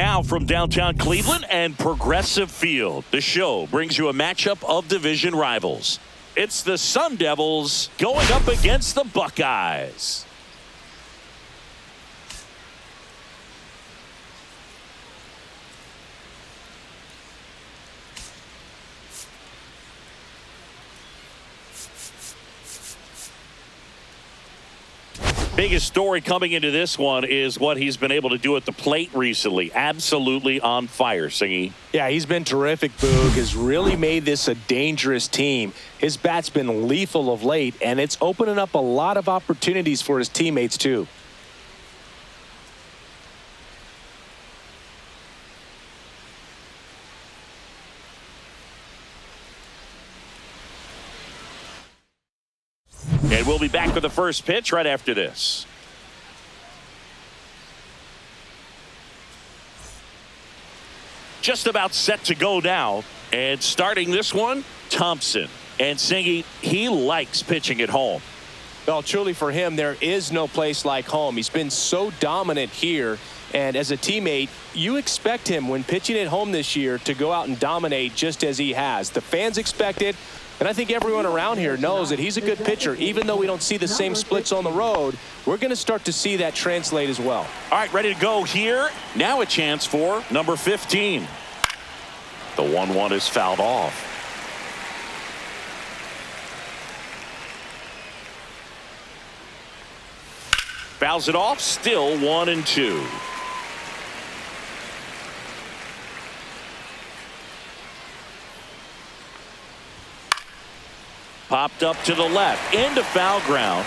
Now from downtown Cleveland and Progressive Field, the show brings you a matchup of division rivals. It's the Sun Devils going up against the Buckeyes. Biggest story coming into this one is what he's been able to do at the plate recently. Absolutely on fire, Singy. Yeah, he's been terrific, Boog. Has really made this a dangerous team. His bat's been lethal of late, and it's opening up a lot of opportunities for his teammates, too. And we'll be back with the first pitch right after this. Just about set to go now. And starting this one, Thompson. And Singy, he likes pitching at home. Well, truly for him, there is no place like home. He's been so dominant here. And as a teammate, you expect him when pitching at home this year to go out and dominate just as he has. The fans expect it. And I think everyone around here knows that he's a good pitcher. Even though we don't see the same splits on the road, we're going to start to see that translate as well. All right, ready to go here. Now a chance for number 15. The 1-1 is fouled off. Fouls it off, still 1-2. Popped up to the left, into foul ground.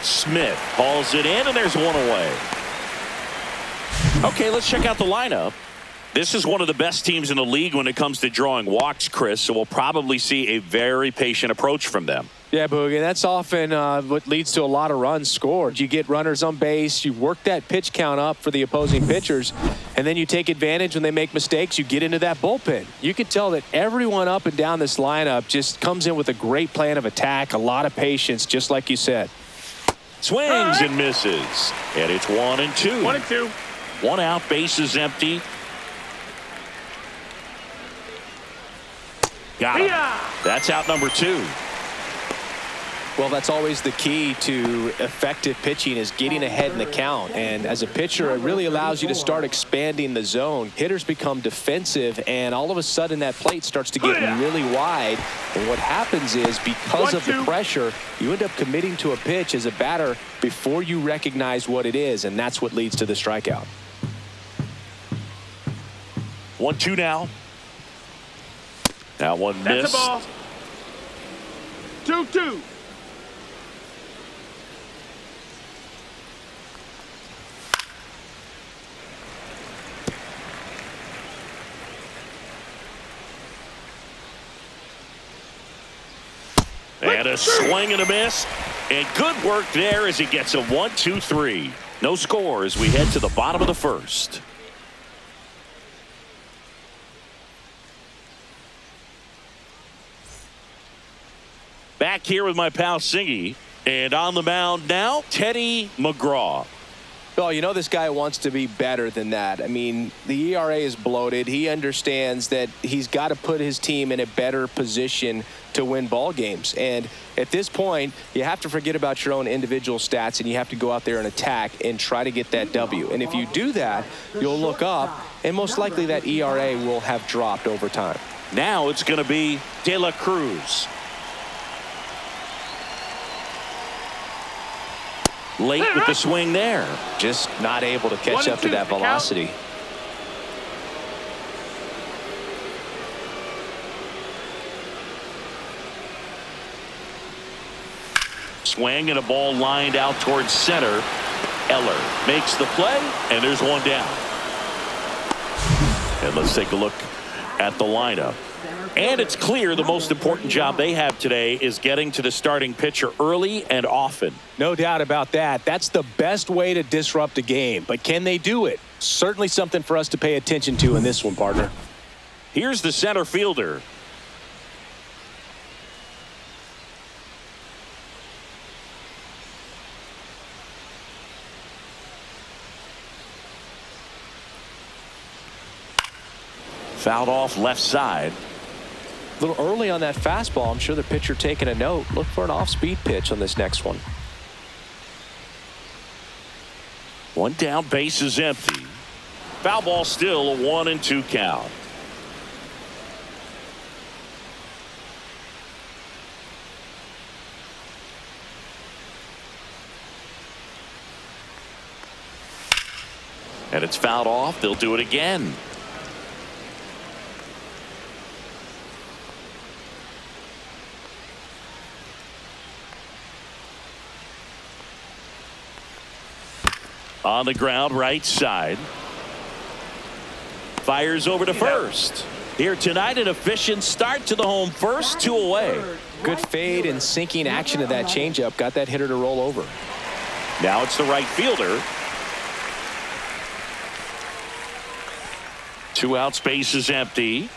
Smith hauls it in, and there's one away. Okay, let's check out the lineup. This is one of the best teams in the league when it comes to drawing walks, Chris, so we'll probably see a very patient approach from them. Yeah, Boogie, that's often what leads to a lot of runs scored. You get runners on base, you work that pitch count up for the opposing pitchers, and then you take advantage when they make mistakes. You get into that bullpen. You can tell that everyone up and down this lineup just comes in with a great plan of attack, a lot of patience, just like you said. Swings and misses, and it's 1-2. 1-2. One out, bases empty. Got him. That's out number 2. Well, that's always the key to effective pitching, is getting ahead in the count. And as a pitcher, it really allows you to start expanding the zone. Hitters become defensive, and all of a sudden that plate starts to get really wide. And what happens is, because of the pressure, you end up committing to a pitch as a batter before you recognize what it is, and that's what leads to the strikeout. 1-2 now. That one missed. That's a ball. 2-2. And a swing and a miss. And good work there as he gets a 1-2-3. No score as we head to the bottom of the first. Back here with my pal Singy. And on the mound now, Teddy McGraw. Well, you know this guy wants to be better than that. I mean, the ERA is bloated. He understands that he's got to put his team in a better position to win ball games. And at this point, you have to forget about your own individual stats, and you have to go out there and attack and try to get that W. And if you do that, you'll look up, and most likely that ERA will have dropped over time. Now it's going to be De La Cruz. Late with the swing there. Just not able to catch up to that velocity. Swing and a ball lined out towards center. Eller makes the play, and there's one down. And let's take a look at the lineup. And it's clear the most important job they have today is getting to the starting pitcher early and often. No doubt about that. That's the best way to disrupt a game. But can they do it? Certainly something for us to pay attention to in this one, partner. Here's the center fielder. Fouled off left side. A little early on that fastball. I'm sure the pitcher taking a note. Look for an off-speed pitch on this next one. One down, base is empty. Foul ball, still a 1-2 count. And it's fouled off. They'll do it again. On the ground, right side. Fires over to first. Here tonight, an efficient start to the home first, 2 away. Good fade and sinking action to that changeup. Got that hitter to roll over. Now it's the right fielder. 2 out, space is empty.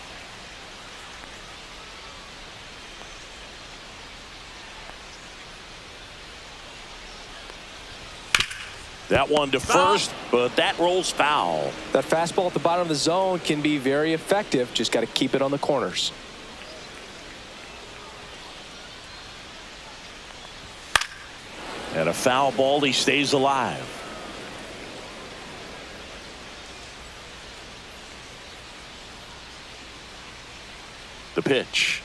That one to first, but that rolls foul. That fastball at the bottom of the zone can be very effective. Just got to keep it on the corners. And a foul ball, he stays alive. The pitch.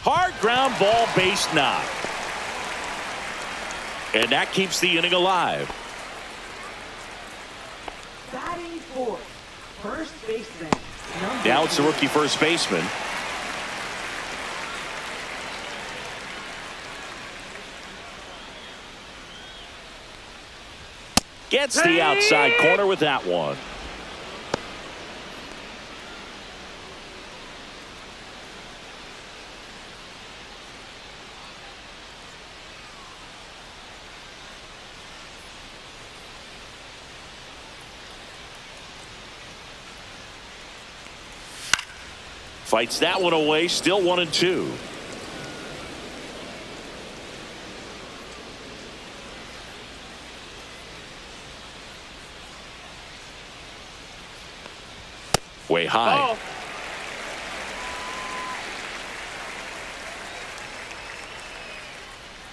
Hard ground ball, base knock. And that keeps the inning alive. Batting fourth, first baseman. Now it's the rookie first baseman. Gets the outside corner with that one. Fights that one away, still 1-2. Way high.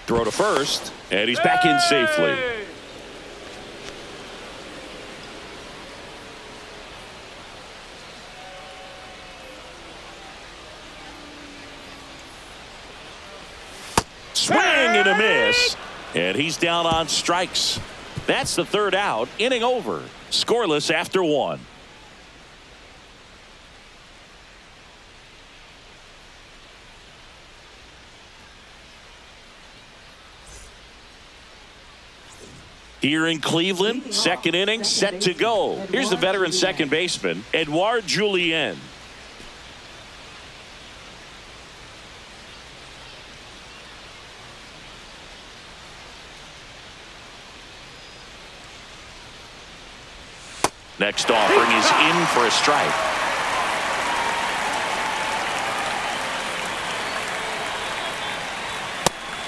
Throw to first, and he's back in safely. Swing and a miss, and he's down on strikes. That's the 3rd out. Inning over. Scoreless after 1. Here in Cleveland, 2nd inning set to go. Here's the veteran second baseman, Edouard Julien. Next offering is in for a strike.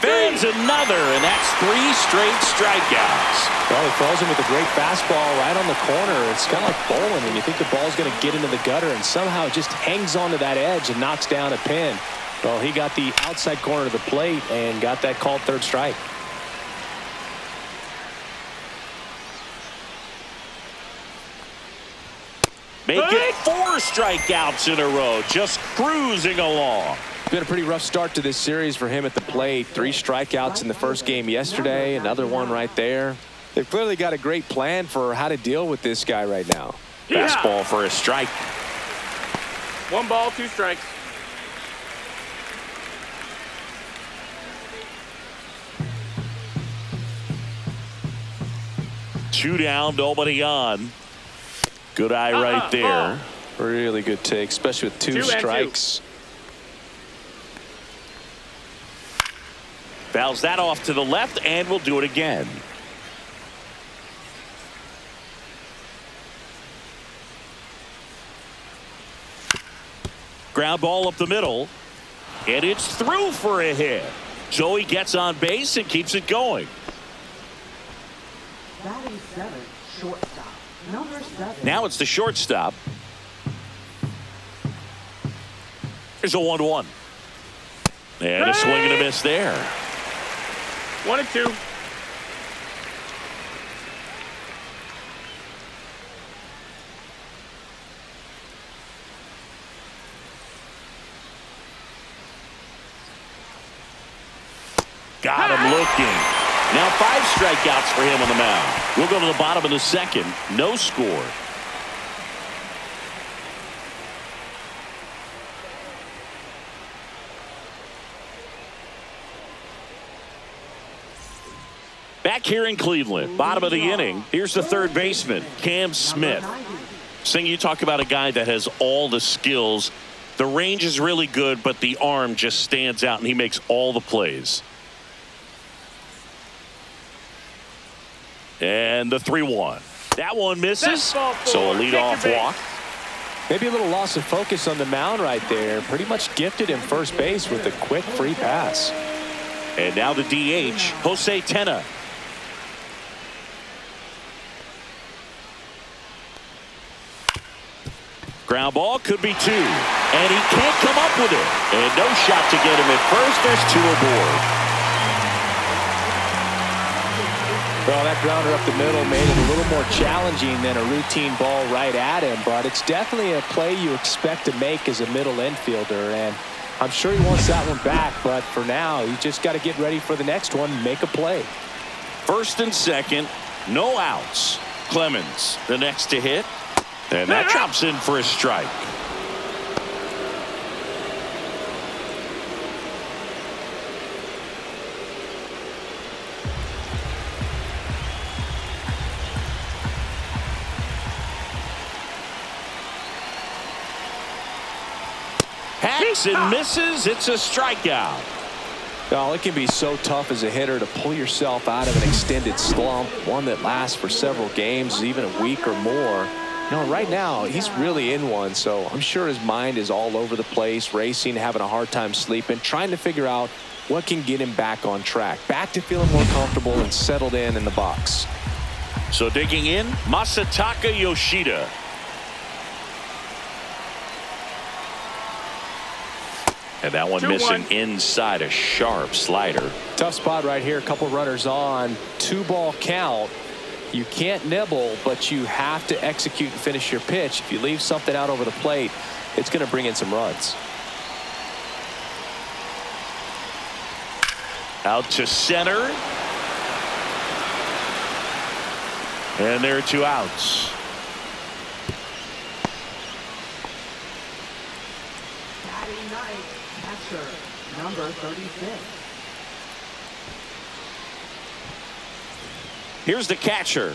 Fans another, and that's 3 straight strikeouts. Well, he falls in with a great fastball right on the corner. It's kind of like bowling when you think the ball's going to get into the gutter, and somehow it just hangs onto that edge and knocks down a pin. Well, he got the outside corner of the plate and got that called 3rd strike. Make it 4 strikeouts in a row, just cruising along. Been a pretty rough start to this series for him at the plate. 3 strikeouts in the first game yesterday, another one right there. They've clearly got a great plan for how to deal with this guy right now. Fastball for a strike. 1 ball, 2 strikes. Two down, nobody on. Good eye right there. Really good take, especially with 2 strikes. Fouls that off to the left, and we'll do it again. Ground ball up the middle, and it's through for a hit. So he gets on base and keeps it going. Batting 7, shortstop. Number 7. Now it's the shortstop. Here's a 1-1. And a swing and a miss there. 1-2. Got him looking. Now 5 strikeouts for him on the mound. We'll go to the bottom of the second. No score. Back here in Cleveland, bottom of the inning, here's the third baseman, Cam Smith. Sing, you talk about a guy that has all the skills. The range is really good, but the arm just stands out, and he makes all the plays. And the 3-1. That one misses, so a leadoff walk. Maybe a little loss of focus on the mound right there. Pretty much gifted him first base with a quick free pass. And now the DH, Jose Tena. Ground ball could be 2. And he can't come up with it. And no shot to get him at first. There's 2 aboard. Well, that grounder up the middle made it a little more challenging than a routine ball right at him, but it's definitely a play you expect to make as a middle infielder, and I'm sure he wants that one back, but for now, you just got to get ready for the next one and make a play. First and second, no outs. Clemens, the next to hit, and that drops in for a strike. Hacks and misses. It's a strikeout. Well, it can be so tough as a hitter to pull yourself out of an extended slump, one that lasts for several games, even a week or more. You know, right now, he's really in one, so I'm sure his mind is all over the place, racing, having a hard time sleeping, trying to figure out what can get him back on track, back to feeling more comfortable and settled in the box. So digging in, Masataka Yoshida. And that one missing inside, a sharp slider. Tough spot right here. A couple runners on. 2-ball count. You can't nibble, but you have to execute and finish your pitch. If you leave something out over the plate, it's going to bring in some runs. Out to center. And there are 2 outs. Number 36. Here's the catcher.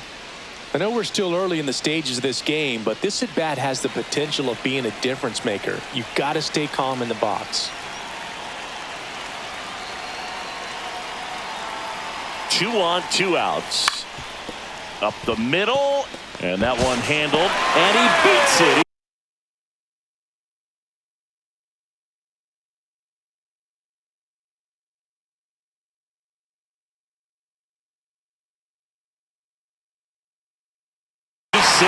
I know we're still early in the stages of this game, but this at bat has the potential of being a difference maker. You've got to stay calm in the box. 2 on, 2 outs. Up the middle, and that one handled, and he beats it. Safe.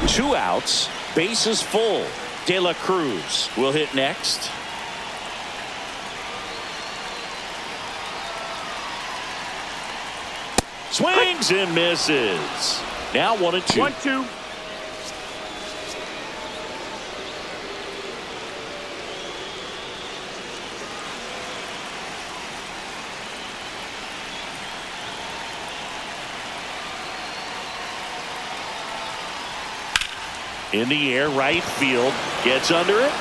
Two outs, bases full. De La Cruz will hit next. Swings and misses. Now 1-2. 1-2. In the air, right field, gets under it.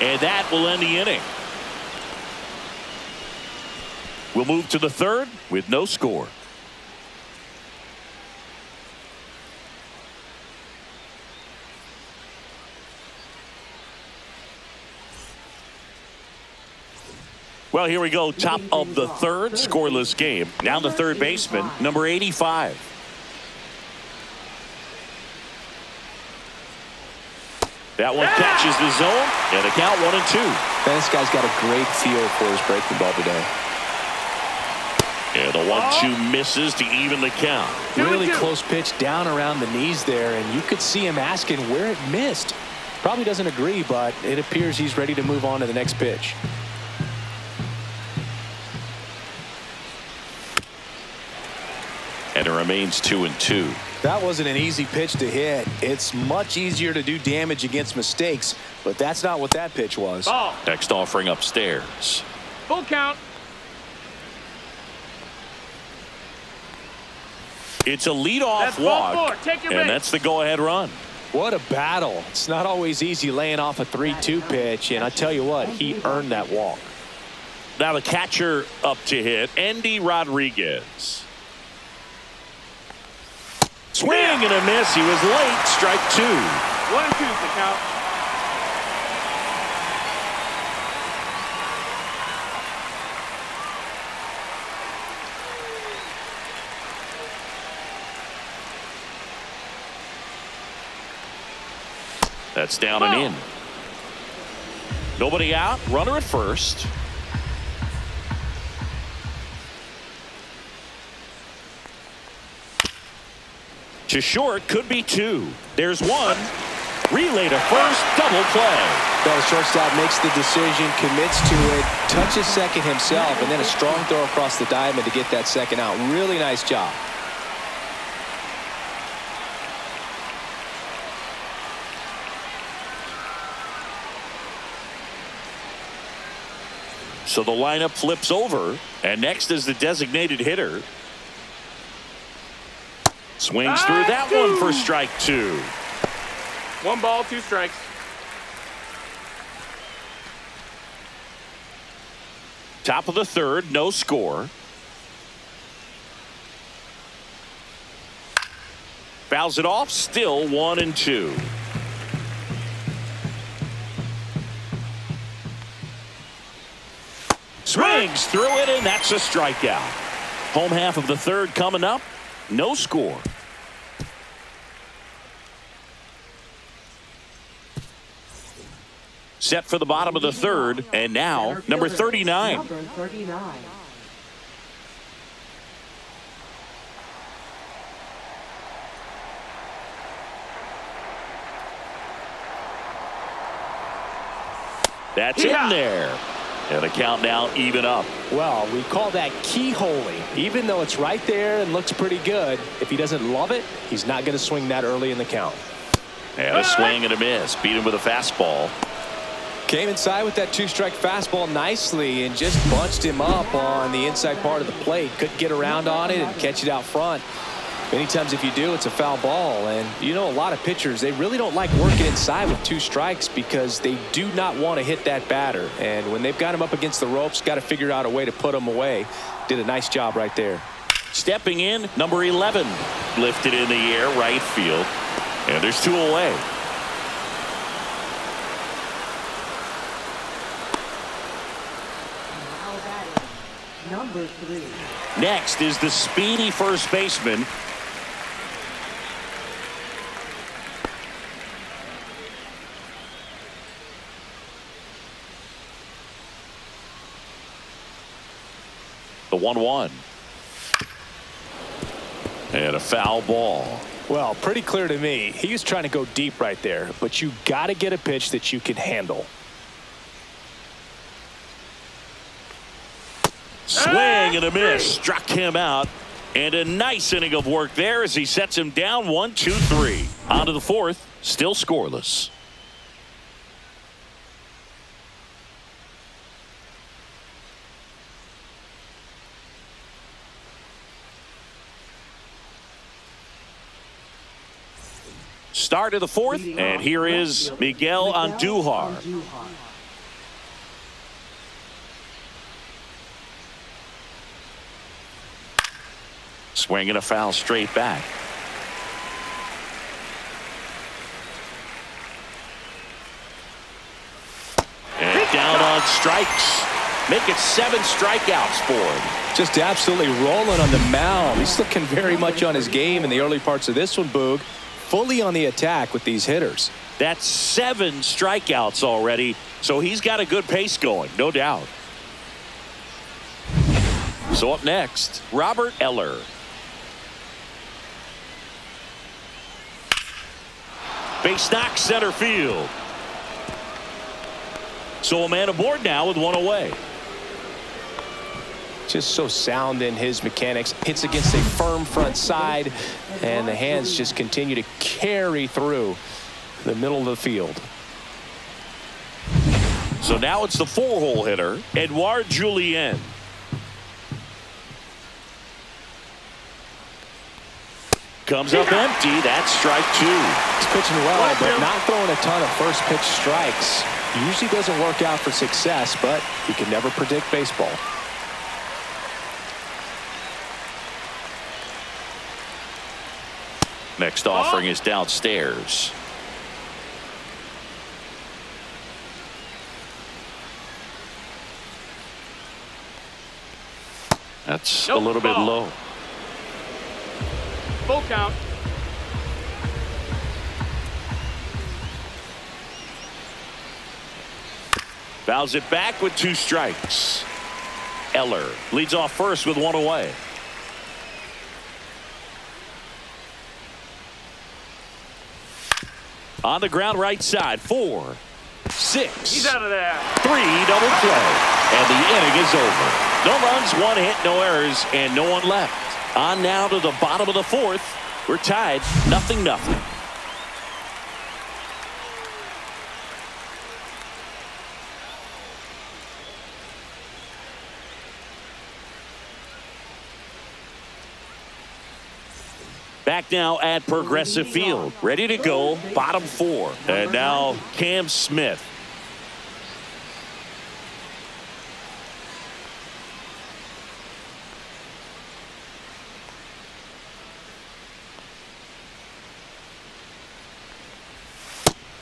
And that will end the inning. We'll move to the third with no score. Well, here we go. Top of the third, scoreless game. Now the third baseman, number 85. That one catches the zone, and a count 1-2. This guy's got a great feel for his breaking ball today. And the 1-2 misses to even the count. Really close pitch down around the knees there, and you could see him asking where it missed. Probably doesn't agree, but it appears he's ready to move on to the next pitch. And it remains 2-2. That wasn't an easy pitch to hit. It's much easier to do damage against mistakes, but that's not what that pitch was. Ball. Next offering upstairs. Full count. It's a leadoff That's ball walk, 4. Take your and base. that's the go-ahead run. What a battle. It's not always easy laying off a 3-2 pitch, and I tell you what, he earned that walk. Now the catcher up to hit, Andy Rodriguez. Swing and a miss. He was late. Strike 2. 1-2 the count. That's down and in. Nobody out. Runner at first. To short, could be 2. There's 1. Relay to first, double play. Well, the shortstop makes the decision, commits to it, touches second himself, and then a strong throw across the diamond to get that second out. Really nice job. So the lineup flips over, and next is the designated hitter. Swings through that one for strike 2. 1 ball, 2 strikes. Top of the third, no score. Fouls it off, still 1-2. Swings through it, and that's a strikeout. Home half of the third coming up. No score. Set for the bottom of the third, and now number 39. Number 39. That's in there. And a count now even up. Well, we call that keyholing. Even though it's right there and looks pretty good, if he doesn't love it, he's not going to swing that early in the count. And a swing and a miss. Beat him with a fastball. Came inside with that 2-strike fastball nicely and just bunched him up on the inside part of the plate. Couldn't get around on it and catch it out front. Many times if you do, it's a foul ball. And you know, a lot of pitchers, they really don't like working inside with 2 strikes because they do not want to hit that batter. And when they've got him up against the ropes, got to figure out a way to put him away. Did a nice job right there. Stepping in, number 11. Lifted in the air, right field. And there's 2 away. Now batting, number 3. Next is the speedy first baseman. The 1-1. And a foul ball. Well, pretty clear to me. He was trying to go deep right there, but you got to get a pitch that you can handle. Swing and a miss. Struck him out. And a nice inning of work there as he sets him down 1-2-3. On to the fourth. Still scoreless. Start of the fourth, and here is Miguel Andujar. Swinging a foul straight back. And down on strikes. Make it 7 strikeouts for him. Just absolutely rolling on the mound. He's looking very much on his game in the early parts of this one, Boog. Fully on the attack with these hitters. That's 7 strikeouts already, so he's got a good pace going, no doubt. So up next, Robert Eller. Base knock center field. So a man aboard now with one away. Just so sound in his mechanics. Hits against a firm front side, and the hands just continue to carry through the middle of the field. So now it's the 4-hole hitter, Edouard Julien. Comes up empty. That's strike 2. He's pitching well, but not throwing a ton of first pitch strikes. Usually doesn't work out for success, but you can never predict baseball. Next offering is downstairs. That's a little bit low. Full count. Fouls it back with 2 strikes. Eller leads off first with 1 away. On the ground right side, 4, 6. He's out of there. 3 double play. And the inning is over. No runs, 1 hit, no errors, and no one left. On now to the bottom of the 4th. We're tied 0-0. Back now at Progressive Field. Ready to go. Bottom 4. And now Cam Smith.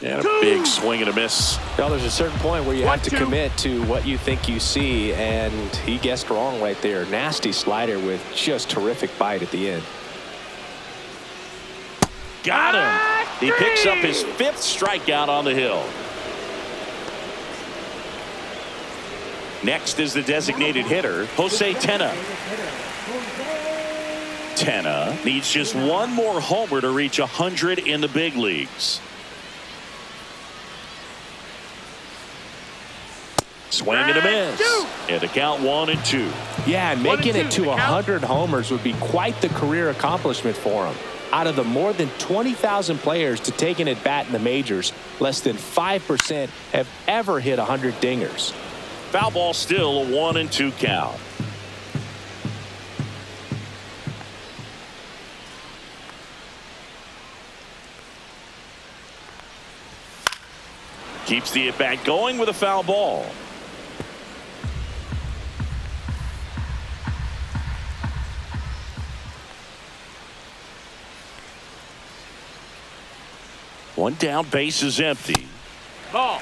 And a big swing and a miss. Well, there's a certain point where you have to commit to what you think you see, and he guessed wrong right there. Nasty slider with just terrific bite at the end. Got him. He picks up his 5th strikeout on the hill. Next is the designated hitter, Jose Tena. Tena needs just 1 more homer to reach 100 in the big leagues. Swing and a miss. And the count 1-2. Yeah, and making it to 100 homers would be quite the career accomplishment for him. Out of the more than 20,000 players to take an at-bat in the majors, less than 5% have ever hit 100 dingers. Foul ball still, a 1-2 count. Keeps the at-bat going with a foul ball. One down, base is empty. Ball.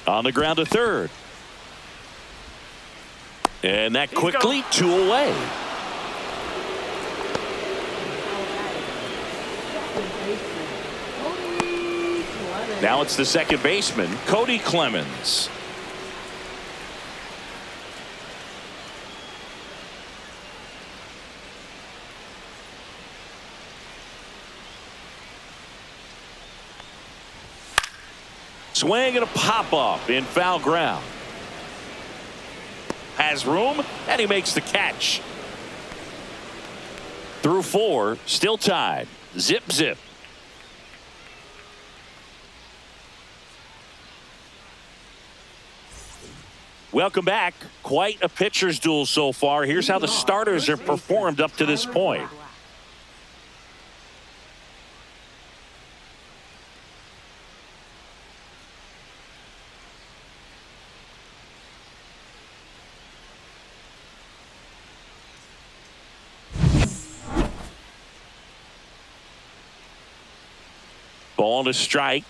On the ground to third. And that quickly 2 away. Now it's the second baseman, Cody Clemens. Swing and a pop-up in foul ground. Has room, and he makes the catch. Through 4, still tied. Zip, zip. Welcome back. Quite a pitcher's duel so far. Here's how the starters have performed up to this point. Ball to strike.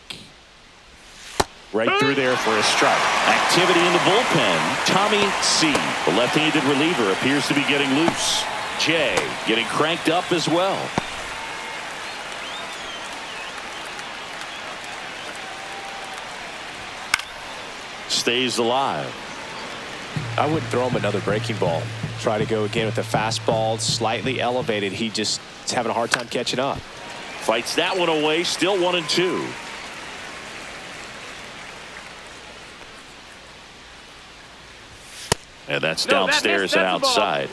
Right through there for a strike. Activity in the bullpen. Tommy C. The left-handed reliever appears to be getting loose. Jay getting cranked up as well. Stays alive. I wouldn't throw him another breaking ball. Try to go again with the fastball slightly elevated. He just is having a hard time catching up. Fights that one away. Still 1-2. And that's downstairs and outside.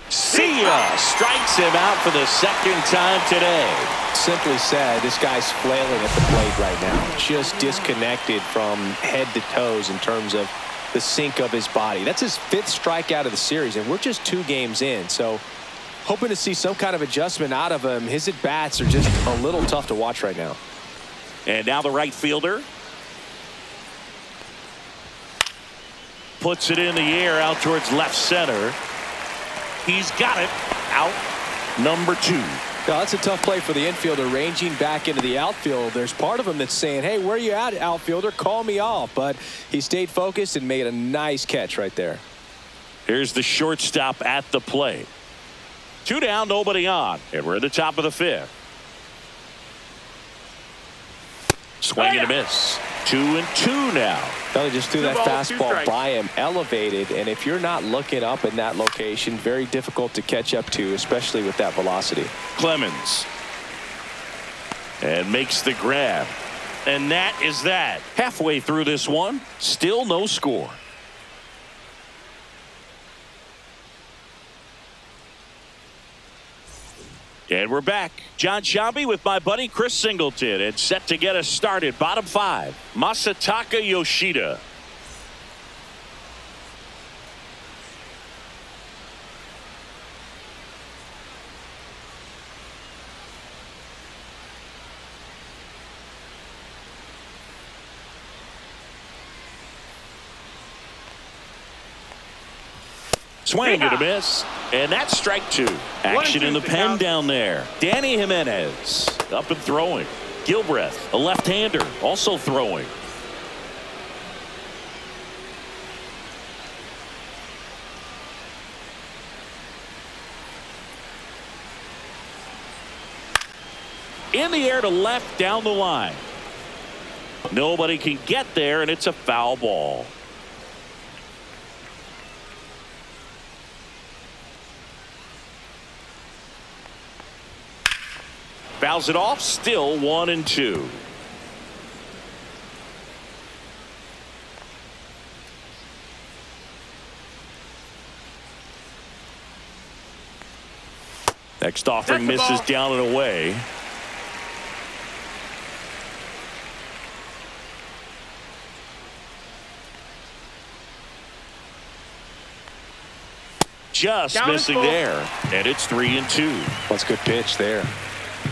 See ya! Strikes him out for the second time today. Simply said, this guy's flailing at the plate right now. Just disconnected from head to toes in terms of the sink of his body. That's his 5th strikeout of the series, and we're just 2 games in. So hoping to see some kind of adjustment out of him. His at-bats are just a little tough to watch right now. And now the right fielder puts it in the air out towards left center. He's got it. Out number 2. Now, that's a tough play for the infielder, ranging back into the outfield. There's part of him that's saying, hey, where you at, outfielder? Call me off. But he stayed focused and made a nice catch right there. Here's the shortstop at the plate. 2 down, nobody on. And we're at the top of the 5th. Swing and a miss. 2-2 now. They just threw that fastball by him, elevated, and if you're not looking up in that location, very difficult to catch up to, especially with that velocity. Clemens. And makes the grab. And that is that. Halfway through this one, still no score. And we're back. John Shambi with my buddy Chris Singleton, and set to get us started. Bottom 5, Masataka Yoshida. Swing and a miss. And that's strike 2. Action in the pen down there. Danny Jimenez up and throwing. Gilbreth, a left-hander, also throwing. In the air to left down the line. Nobody can get there, and it's a foul ball. Fouls it off, still 1-2. Next offering misses down and away. Just missing there, and it's 3-2. That's a good pitch there.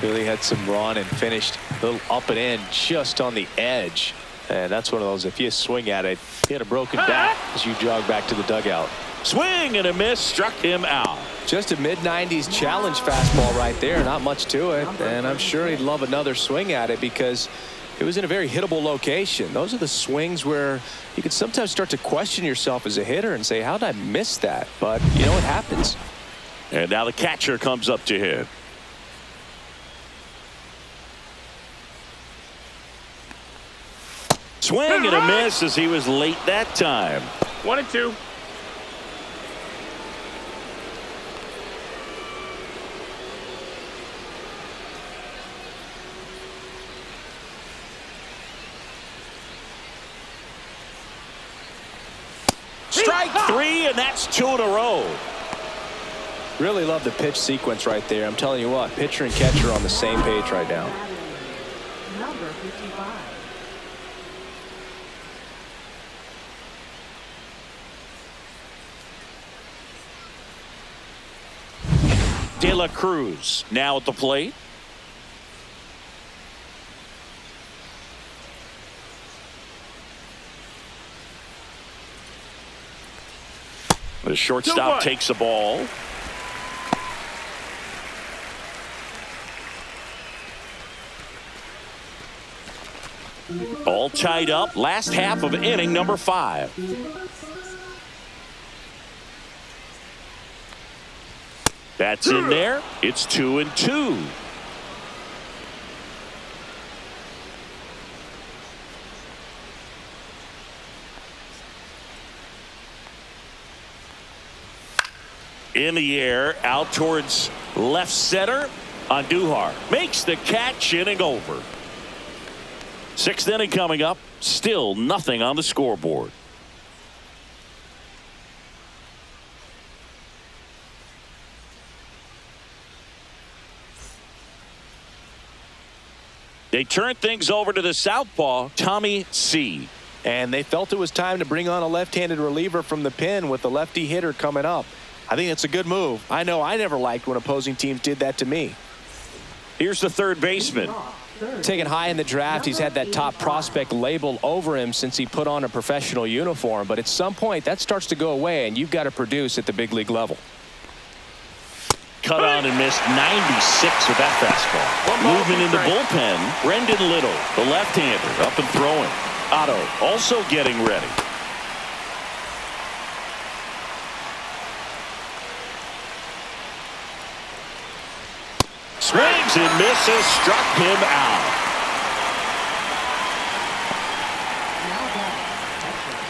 Really had some run and finished a little up and in just on the edge. And that's one of those, if you swing at it, you had a broken back as you jog back to the dugout. Swing and a miss, struck him out. Just a mid-90s challenge fastball right there. Not much to it. And I'm sure he'd love another swing at it because it was in a very hittable location. Those are the swings where you can sometimes start to question yourself as a hitter and say, how did I miss that? But, you know, it happens. And now the catcher comes up to hit. Swing and a miss as he was late that time. 1-2. Strike 3, and that's 2 in a row. Really love the pitch sequence right there. I'm telling you what, pitcher and catcher are on the same page right now. Number 55. De La Cruz now at the plate. The shortstop takes a ball. All tied up. Last half of inning number 5. That's in there. It's 2-2. In the air, out towards left center. Andujar makes the catch, inning over. 6th inning coming up. Still nothing on the scoreboard. They turn things over to the southpaw, Tommy C. And they felt it was time to bring on a left-handed reliever from the pen with the lefty hitter coming up. I think it's a good move. I know I never liked when opposing teams did that to me. Here's the third baseman. Taken high in the draft, he's had that top prospect label over him since he put on a professional uniform. But at some point, that starts to go away, and you've got to produce at the big league level. Cut on and missed 96 with that fastball. Moving in the bullpen, Brendan Little, the left-hander, up and throwing. Otto also getting ready. Swings and misses, struck him out.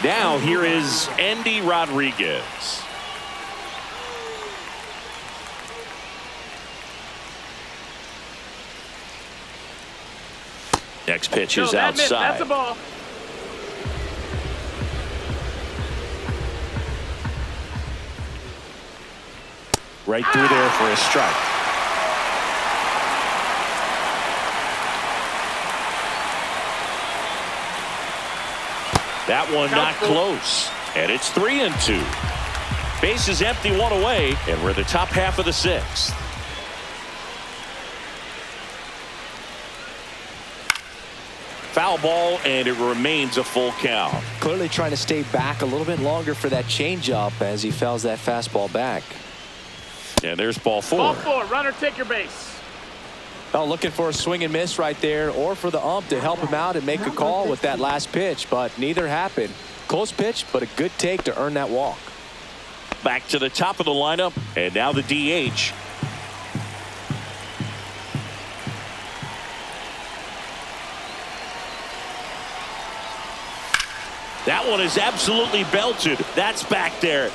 Now here is Andy Rodriguez. Next pitch is outside. That's a ball. Right through there for a strike. That one not close. And it's 3-2. Bases empty, one away, and we're the top half of the 6th. Foul ball, and it remains a full count. Clearly trying to stay back a little bit longer for that changeup as he fouls that fastball back. And there's ball 4. Ball 4. Runner, take your base. Oh, looking for a swing and miss right there, or for the ump to help him out and make a call with that last pitch, but neither happened. Close pitch, but a good take to earn that walk. Back to the top of the lineup, and now the DH. That one is absolutely belted. That's back there.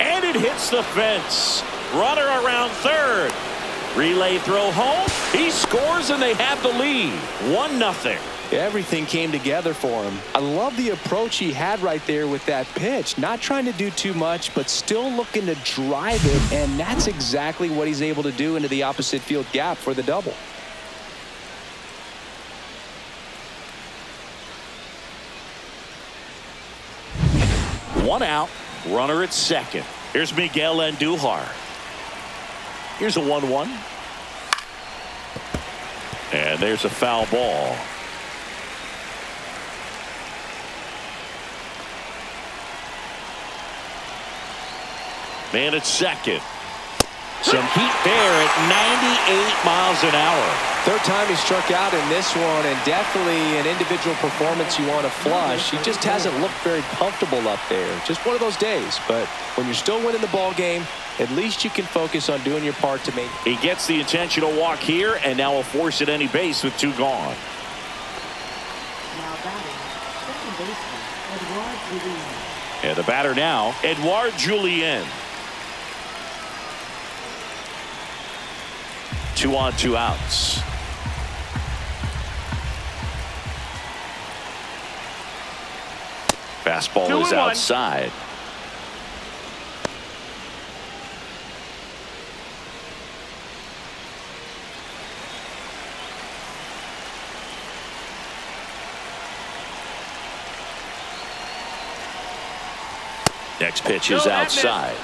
And it hits the fence. Runner around third. Relay throw home. He scores and they have the lead. 1-0. Everything came together for him. I love the approach he had right there with that pitch. Not trying to do too much, but still looking to drive it. And that's exactly what he's able to do into the opposite field gap for the double. One out. Runner at second. Here's Miguel Andujar. Here's a 1-1. And there's a foul ball. Man at second. Some heat there at 98 miles an hour. Third time he struck out in this one, and definitely an individual performance you want to flush. He just hasn't looked very comfortable up there. Just one of those days. But when you're still winning the ball game, at least you can focus on doing your part to make. He gets the intentional walk here, and now a force at any base with 2 gone. Now batting, second baseman, Edouard Julien. And the batter now, Edouard Julien. 2 on, 2 outs. Fastball is outside. Next pitch is outside.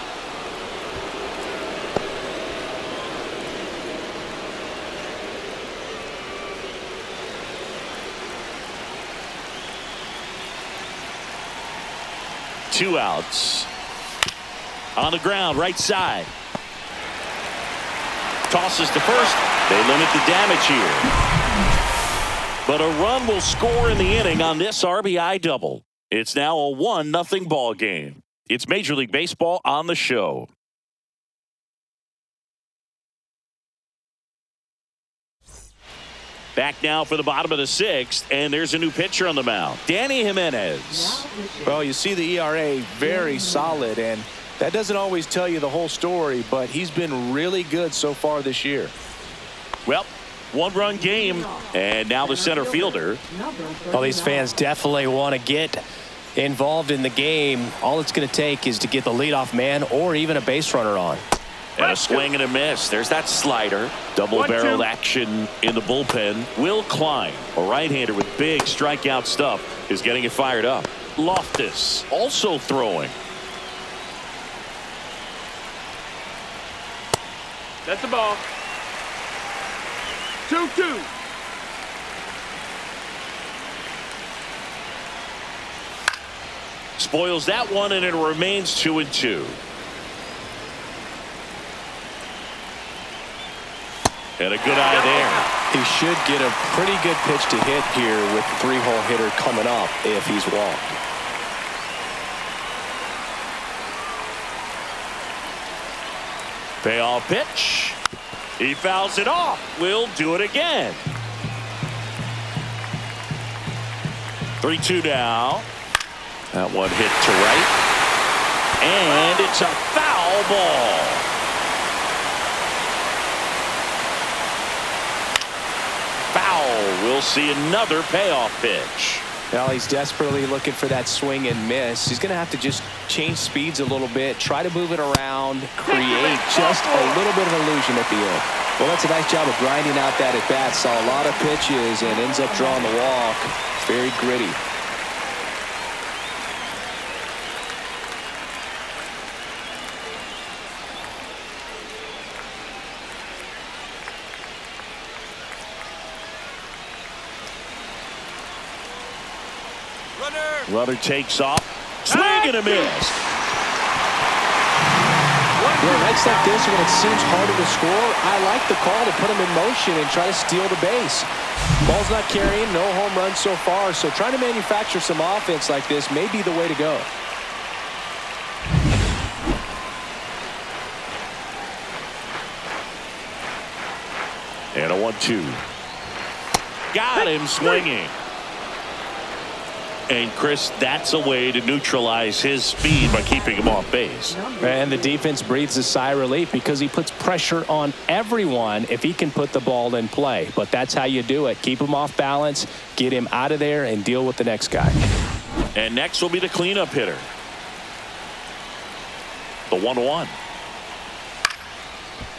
Two outs. On the ground, right side. Tosses to first. They limit the damage here. But a run will score in the inning on this RBI double. It's now a 1-0 ball game. It's Major League Baseball on the show. Back now for the bottom of the 6th, and there's a new pitcher on the mound, Danny Jimenez. Well, you see the ERA very solid, and that doesn't always tell you the whole story, but he's been really good so far this year. Well, one-run game, and now the center fielder. Well, these fans definitely want to get involved in the game. All it's going to take is to get the leadoff man or even a base runner on. And a swing and a miss. There's that slider. Double-barreled action in the bullpen. Will Klein, a right-hander with big strikeout stuff, is getting it fired up. Loftus also throwing. That's the ball. 2-2. Spoils that one, and it remains 2-2. And a good eye there. He should get a pretty good pitch to hit here with the 3-hole hitter coming up if he's walked. Payoff pitch. He fouls it off. Will do it again. 3-2 now. That one hit to right. And it's a foul ball. Foul. We'll see another payoff pitch. Well, he's desperately looking for that swing and miss. He's going to have to just change speeds a little bit, try to move it around, create just a little bit of illusion at the end. Well, that's a nice job of grinding out that at bat. Saw a lot of pitches and ends up drawing the walk. Very gritty. Runner takes off. Swing and a miss. Well, nights like this when it seems harder to score, I like the call to put him in motion and try to steal the base. Ball's not carrying, no home runs so far, so trying to manufacture some offense like this may be the way to go. And a 1-2. Got him swinging. And Chris, that's a way to neutralize his speed by keeping him off base. And the defense breathes a sigh of relief because he puts pressure on everyone if he can put the ball in play. But that's how you do it. Keep him off balance, get him out of there, and deal with the next guy. And next will be the cleanup hitter. The 1-1.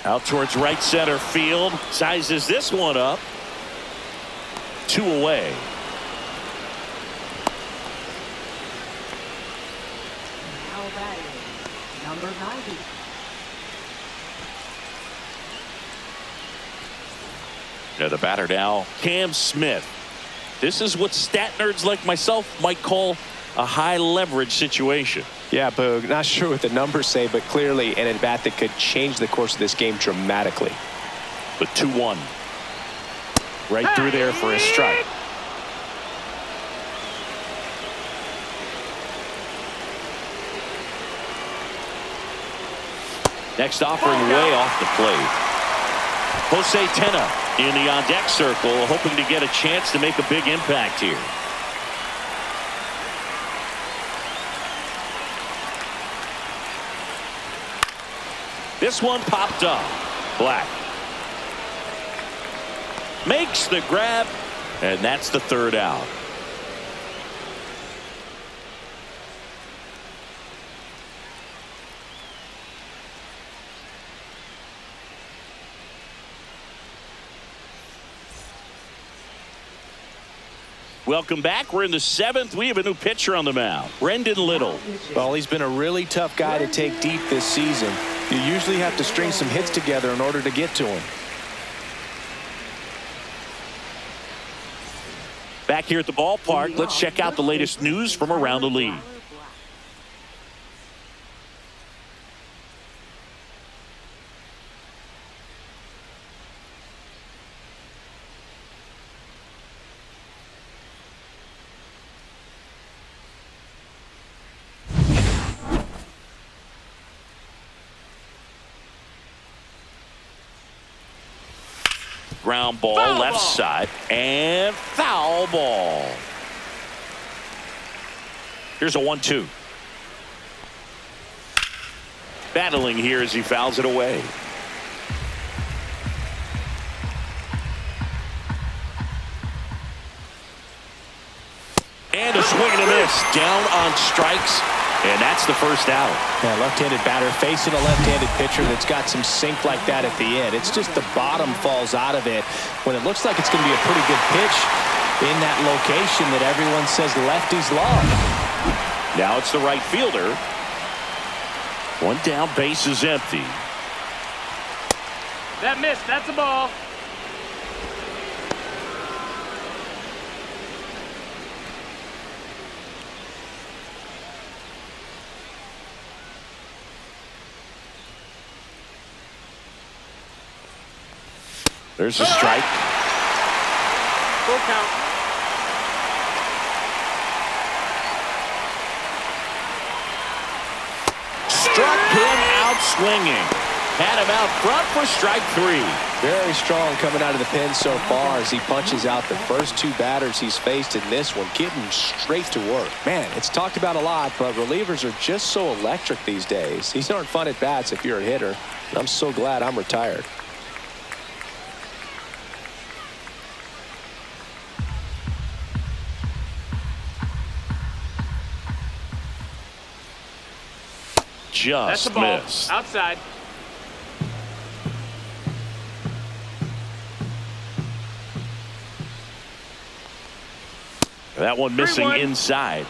Out towards right center field. Sizes this one up. 2 away. Number 90. Yeah, the batter now, Cam Smith. This is what stat nerds like myself might call a high leverage situation. Yeah, Boog, not sure what the numbers say, but clearly an at-bat that could change the course of this game dramatically. The 2-1. Right through there for a strike. Next offering way off the plate. Jose Tena in the on-deck circle, hoping to get a chance to make a big impact here. This one popped up. Black makes the grab, and that's the 3rd out. Welcome back. We're in the 7th. We have a new pitcher on the mound, Brendan Little. Well, he's been a really tough guy to take deep this season. You usually have to string some hits together in order to get to him. Back here at the ballpark, let's check out the latest news from around the league. Ground ball, Foul left ball. side, and foul ball. Here's a 1-2. Battling here as he fouls it away. And a swing and a miss. Down on strikes, and that's the first out. Yeah, left-handed batter facing a left-handed pitcher that's got some sink like that at the end. It's just the bottom falls out of it when it looks like it's going to be a pretty good pitch in that location that everyone says lefties love. Now it's the right fielder. One down, base is empty. That missed. That's a ball. There's a strike. Full count. Struck him out swinging. Had him out front for strike 3. Very strong coming out of the pen so far as he punches out the first 2 batters he's faced in this one, getting straight to work. Man, it's talked about a lot, but relievers are just so electric these days. These aren't fun at bats if you're a hitter. I'm so glad I'm retired. That's Just a ball. missed. Outside. That one missing 3-1. inside.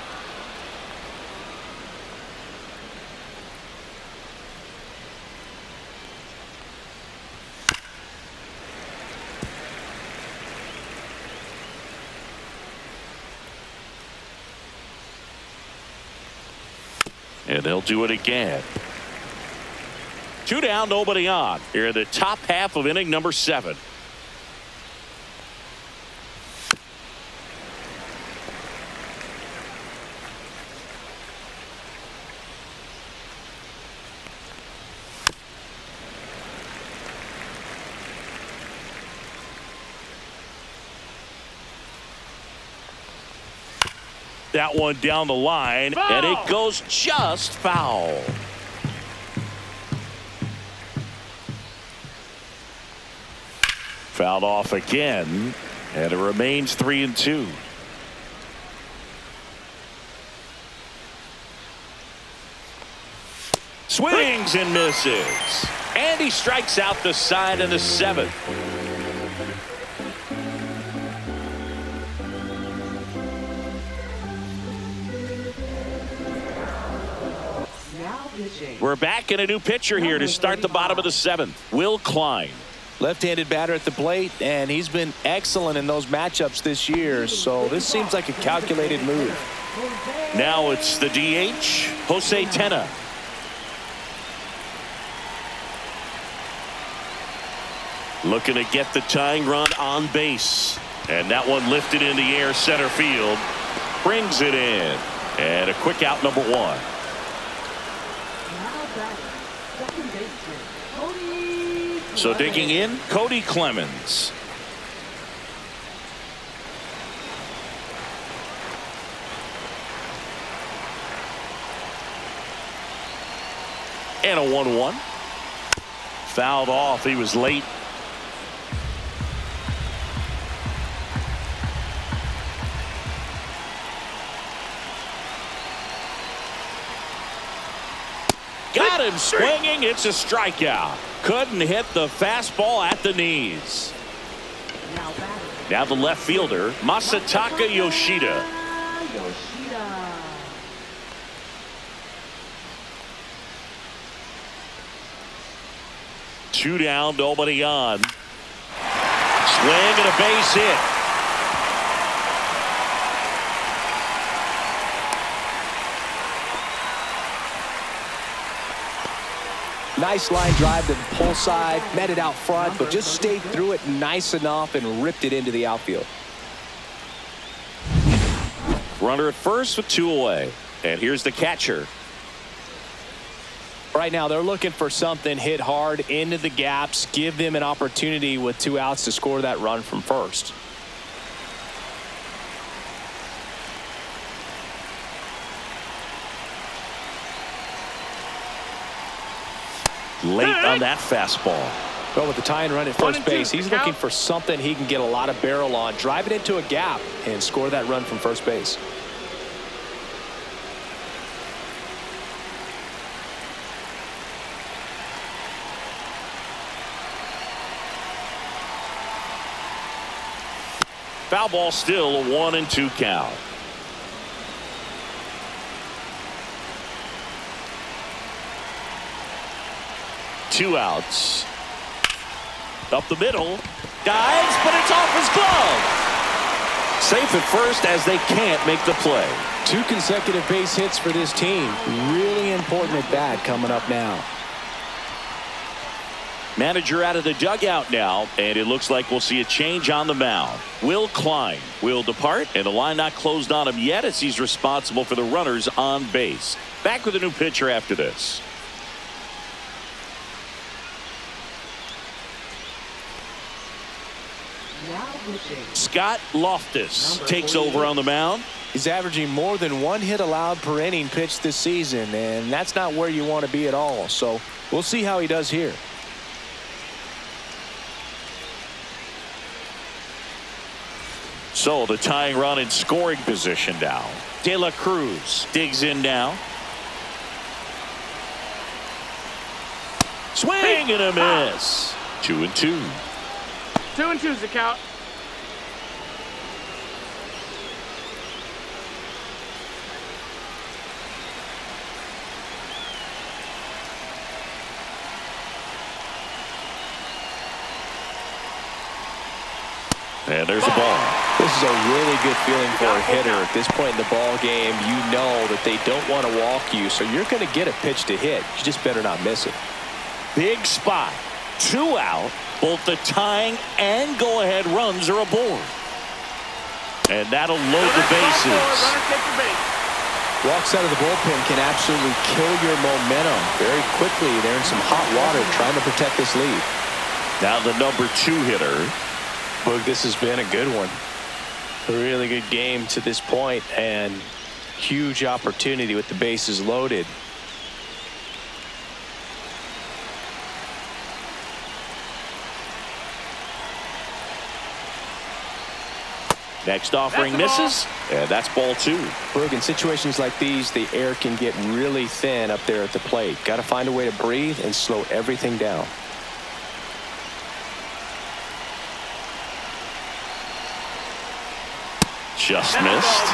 And they'll do it again. 2 down, nobody on. Here in the top half of inning number 7. That one down the line, Foul. and it goes just foul. Fouled off again, and it remains 3-2. Swings and misses. And he strikes out the side in the 7th. Now pitching. We're back in a new pitcher here to start the bottom of the 7th. Will Klein. Left-handed batter at the plate, and he's been excellent in those matchups this year, so this seems like a calculated move. Now it's the DH, Jose Tena. Looking to get the tying run on base. And that one lifted in the air center field. Brings it in. And a quick out, number 1. Now batting, second baseman, Cody So Clemens. digging in, Cody Clemens. And a 1-1. Fouled off. He was late. Got him swinging. It's a strikeout. Couldn't hit the fastball at the knees. Now batting, Now the left fielder, Masataka Yoshida. Yoshida. Two down, nobody on. Swing and a base hit. Nice line drive to the pull side, met it out front, but just stayed through it nice enough and ripped it into the outfield. Runner at first with 2 away. And here's the catcher. Right now, they're looking for something, hit hard into the gaps, give them an opportunity with 2 outs to score that run from first. Late on that fastball. Well, with the tying run at first base, he's looking for something he can get a lot of barrel on, drive it into a gap, and score that run from first base. Foul ball, still a 1-2 count. Two outs. Up the middle. Dives, but it's off his glove. Safe at first as they can't make the play. 2 consecutive base hits for this team. Really important at bat coming up now. Manager out of the dugout now, and it looks like we'll see a change on the mound. Will Klein will depart, and the line not closed on him yet as he's responsible for the runners on base. Back with a new pitcher after this. Now pitching. Scott Loftus takes over on the mound. He's averaging more than 1 hit allowed per inning pitched this season, and that's not where you want to be at all. So we'll see how he does here. So the tying run in scoring position now. De La Cruz digs in now. Swing and a miss. 2-2. 2-2 is the count. And there's a ball. This is a really good feeling for a hitter at this point in the ball game. You know that they don't want to walk you, so you're going to get a pitch to hit. You just better not miss it. Big spot. 2 out. Both the tying and go-ahead runs are aboard. And that'll load the bases. Runner take the base. Walks out of the bullpen can absolutely kill your momentum very quickly. They're in some hot water trying to protect this lead. Now the number 2 hitter. Boog, this has been a good one. A really good game to this point, and huge opportunity with the bases loaded. Next offering misses, and that's ball 2. Boog, in situations like these, the air can get really thin up there at the plate. Got to find a way to breathe and slow everything down. Just missed.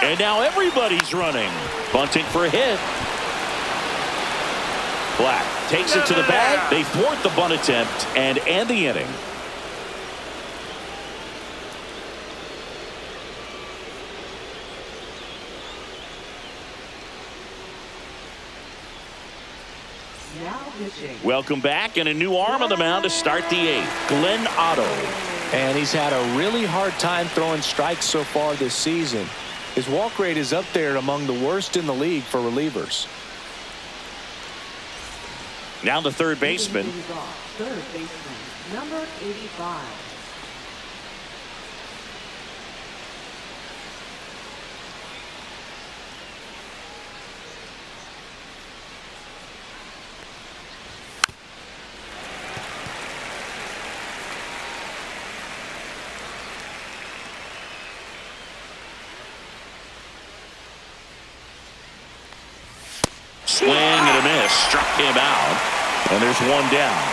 And now everybody's running. Bunting for a hit. Black takes it to the bag. They thwart the bunt attempt and end the inning. Now pitching. Welcome back, and a new arm on the mound to start the 8th. Glenn Otto. And he's had a really hard time throwing strikes so far this season. His walk rate is up there among the worst in the league for relievers. Now the third baseman. Third baseman, number 85. Swing and a miss. Struck him out. And there's 1 down.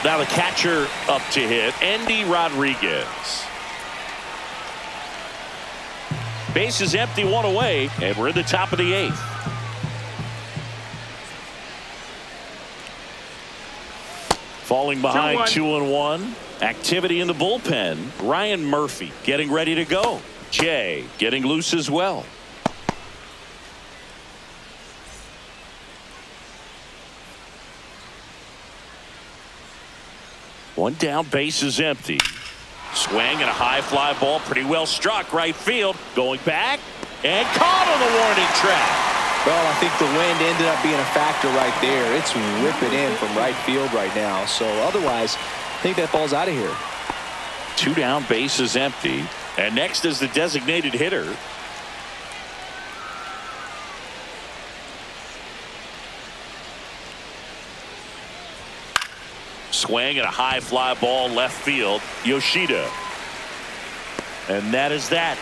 Now the catcher up to hit, Andy Rodriguez. Base is empty, 1 away, and we're in the top of the 8th. Falling behind 2-1. Activity in the bullpen. Ryan Murphy getting ready to go. Jay getting loose as well. One down, base is empty. Swing and a high fly ball, pretty well struck right field. Going back and caught on the warning track. Well, I think the wind ended up being a factor right there. It's whipping in from right field right now. So otherwise, I think that ball's out of here. Two down, base is empty. And next is the designated hitter. Swing and a high fly ball left field. Yoshida. And that is that.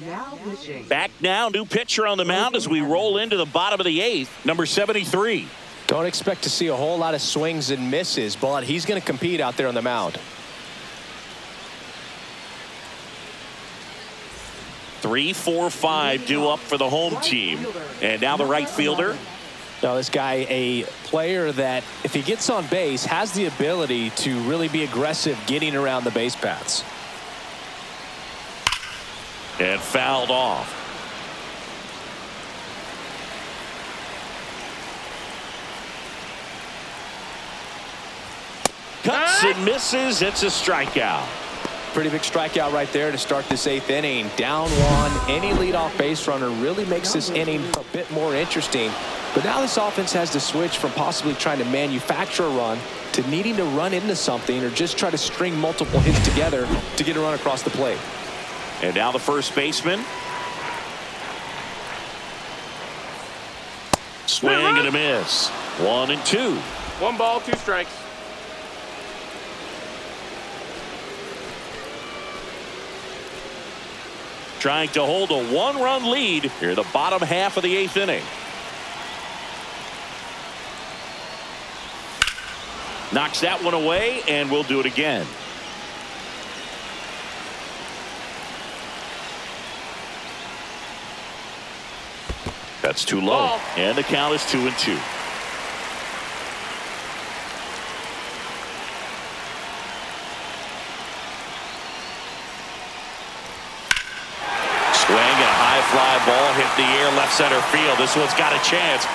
Now pitching. Back now, new pitcher on the mound as we roll into the bottom of the eighth. Number 73. Don't expect to see a whole lot of swings and misses, but he's going to compete out there on the mound. 3, 4, 5 due up for the home team. And now the right fielder. Now this guy, a player that if he gets on base has the ability to really be aggressive getting around the base paths. And fouled off. Cuts and misses. It's a strikeout. Pretty big strikeout right there to start this eighth inning. Down one. Any leadoff base runner really makes this inning a bit more interesting. But now this offense has to switch from possibly trying to manufacture a run to needing to run into something or just try to string multiple hits together to get a run across the plate. And now the first baseman. Swing and a miss. 1 and 2. 1 ball, 2 strikes. Trying to hold a 1-run lead here in the bottom half of the eighth inning. Knocks that one away, and we'll do it again. That's too low. Ball. And the count is 2 and 2. Swing and a high fly ball hit the air left center field. This one's got a chance.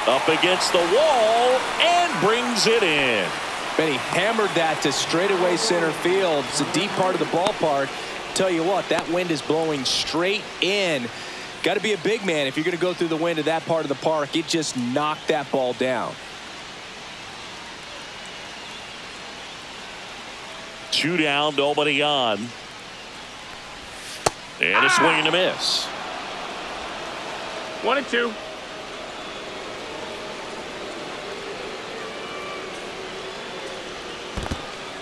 Up against the wall and brings it in. Benny hammered that to straightaway center field. It's a deep part of the ballpark. Tell you what, that wind is blowing straight in. Got to be a big man if you're going to go through the wind of that part of the park. It just knocked that ball down. 2 down, nobody on. And a swing and a miss. 1 and 2.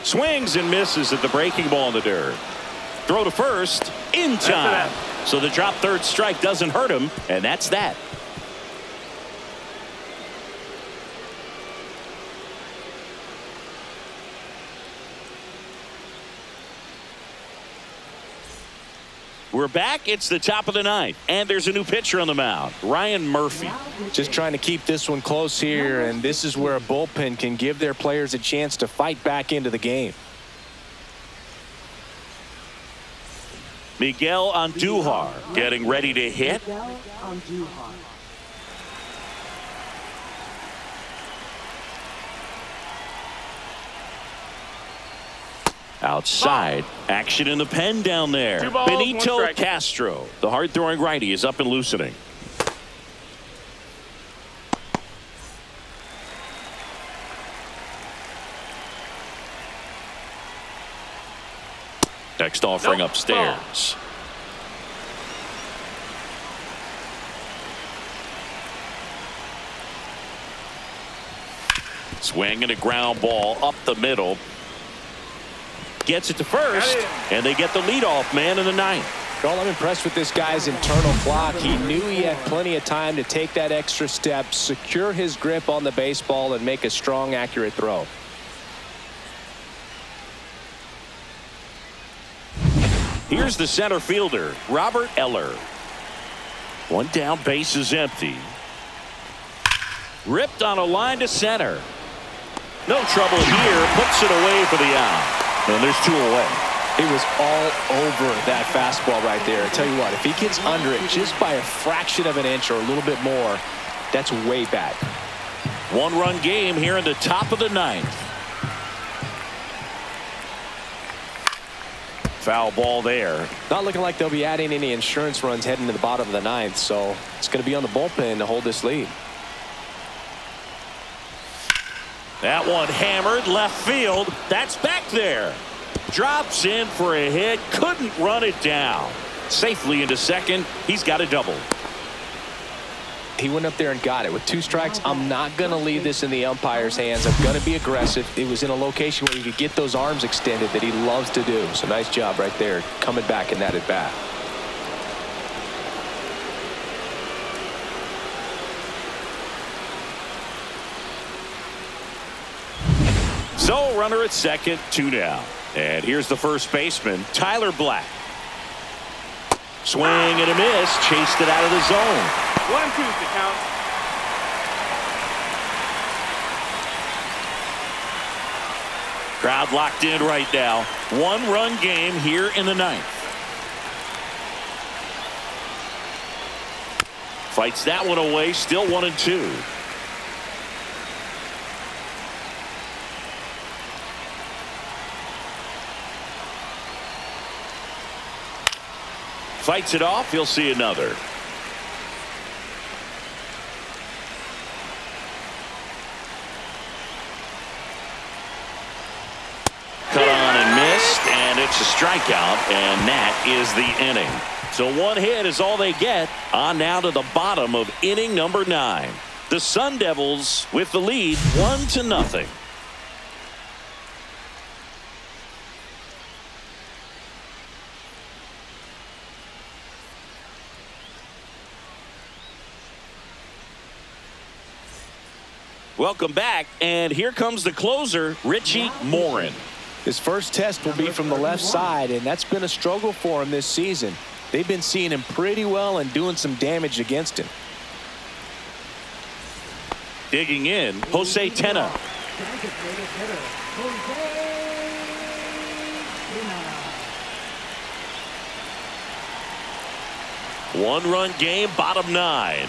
Swings and misses at the breaking ball in the dirt. Throw to first in time. So the drop third strike doesn't hurt him, and that's that. We're back. It's the top of the ninth, and there's a new pitcher on the mound, Ryan Murphy. Just trying to keep this one close here, and this is where a bullpen can give their players a chance to fight back into the game. Miguel Andujar getting ready to hit. Miguel Andujar. Outside, action in the pen down there. 2 balls, 1 Benito strike. Castro, the hard-throwing righty, is up and loosening. Next offering Nope. upstairs. Swing and a ground ball up the middle. Gets it to first, and they get the leadoff man in the ninth. Well, I'm impressed with this guy's internal clock. He knew he had plenty of time to take that extra step, secure his grip on the baseball, and make a strong, accurate throw. Here's the center fielder, Robert Eller. 1 down, base is empty. Ripped on a line to center. No trouble here. Puts it away for the out. And there's 2 away. He was all over that fastball right there. I tell you what, if he gets under it just by a fraction of an inch or a little bit more, that's way back. 1-run game here in the top of the 9th. Foul ball there. Not looking like they'll be adding any insurance runs heading to the bottom of the 9th, so it's going to be on the bullpen to hold this lead. That one hammered left field. That's back there. Drops in for a hit. Couldn't run it down. Safely into second. He's got a double. He went up there and got it with 2 strikes. I'm not going to leave this in the umpire's hands. I'm going to be aggressive. It was in a location where he could get those arms extended that he loves to do. So nice job right there coming back in that at bat. So runner at second, 2 down. And here's the first baseman, Tyler Black. Swing and a miss. Chased it out of the zone. 1-2 to count. Crowd locked in right now. 1-run game here in the 9th. Fights that one away. Still 1-2. Fights it off. He'll see another. Cut on and missed, and it's a strikeout, and that is the inning. So 1 hit is all they get. On now to the bottom of inning number 9. The Sun Devils with the lead 1-0. Welcome back, and here comes the closer, Richie Morin. His first test will be from the left side, and that's been a struggle for him this season. They've been seeing him pretty well and doing some damage against him. Digging in, Jose Tena. One-run game, bottom 9.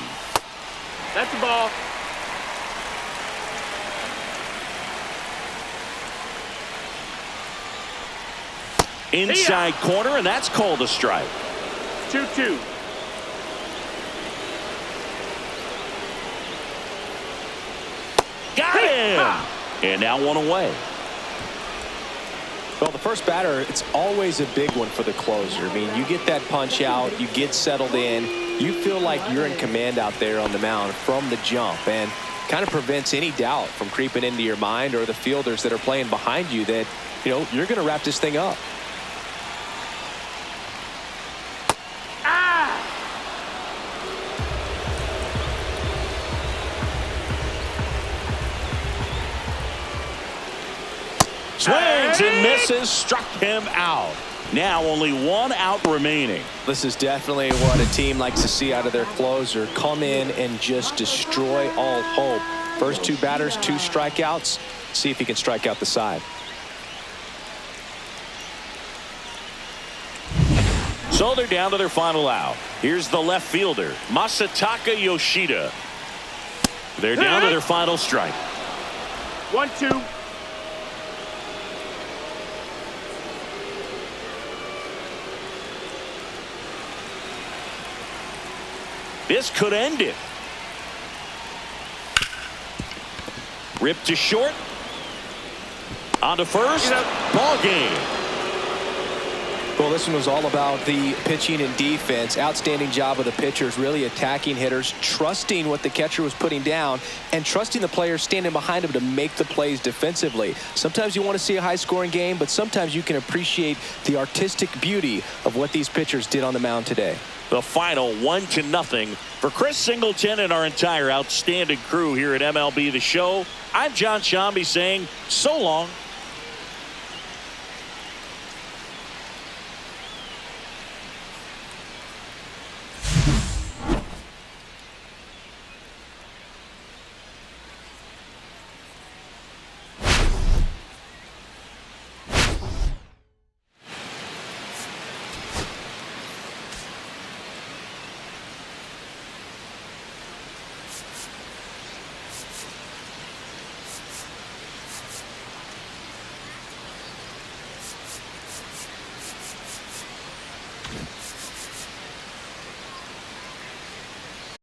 That's the ball. Inside corner, and that's called a strike. 2-2. Got him! And now 1 away. Well, the first batter, it's always a big one for the closer. I mean, you get that punch out, you get settled in, you feel like you're in command out there on the mound from the jump, and kind of prevents any doubt from creeping into your mind or the fielders that are playing behind you that, you know, you're going to wrap this thing up. Swings and misses, struck him out. Now only 1 out remaining. This is definitely what a team likes to see out of their closer. Come in and just destroy all hope. First 2 batters, 2 strikeouts. See if he can strike out the side. So they're down to their final out. Here's the left fielder, Masataka Yoshida. They're down to their final strike. 1-2. This could end it. Ripped to short. On to first. Ball game. Well, this one was all about the pitching and defense. Outstanding job of the pitchers, really attacking hitters, trusting what the catcher was putting down, and trusting the players standing behind him to make the plays defensively. Sometimes you want to see a high-scoring game, but sometimes you can appreciate the artistic beauty of what these pitchers did on the mound today. The final 1-0 for Chris Singleton and our entire outstanding crew here at MLB The Show. I'm John Shambi saying so long